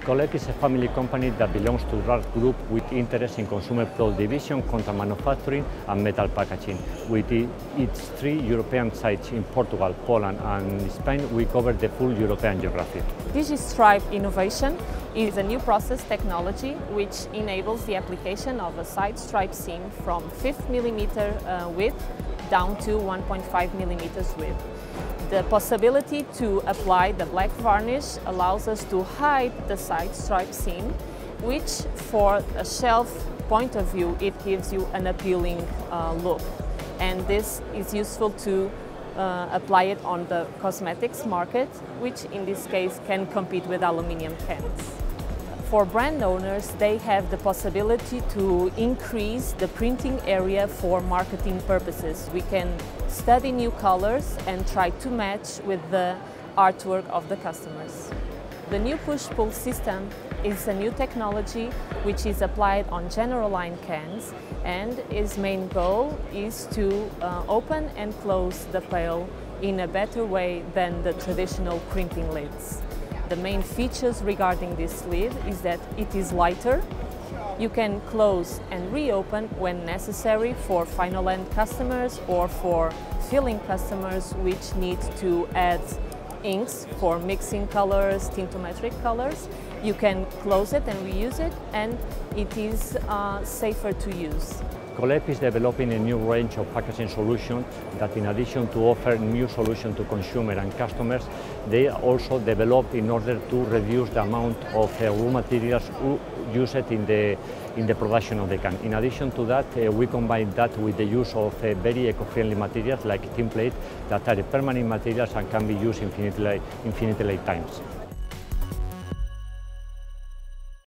Colep is a family company that belongs to RAR Group with interest in consumer product division, contract manufacturing and metal packaging. With its 3 European sites in Portugal, Poland and Spain, we cover the full European geography. DigiStripe Innovation is a new process technology which enables the application of a side stripe seam from 5mm width down to 1.5 mm width. The possibility to apply the black varnish allows us to hide the side stripe seam, which for a shelf point of view, it gives you an appealing look. And this is useful to apply it on the cosmetics market, which in this case can compete with aluminum cans. For brand owners, they have the possibility to increase the printing area for marketing purposes. We can study new colors and try to match with the artwork of the customers. The new push-pull system is a new technology which is applied on general line cans, and its main goal is to open and close the pail in a better way than the traditional crimping lids. The main features regarding this lid is that it is lighter. You can close and reopen when necessary for final end customers or for filling customers which need to add inks for mixing colors, tintometric colors. You can close it and reuse it, and it is safer to use. Colep is developing a new range of packaging solutions that, in addition to offer new solutions to consumers and customers, they also develop in order to reduce the amount of raw materials used in the production of the can. In addition to that, we combine that with the use of very eco-friendly materials like tin plate that are permanent materials and can be used infinitely times.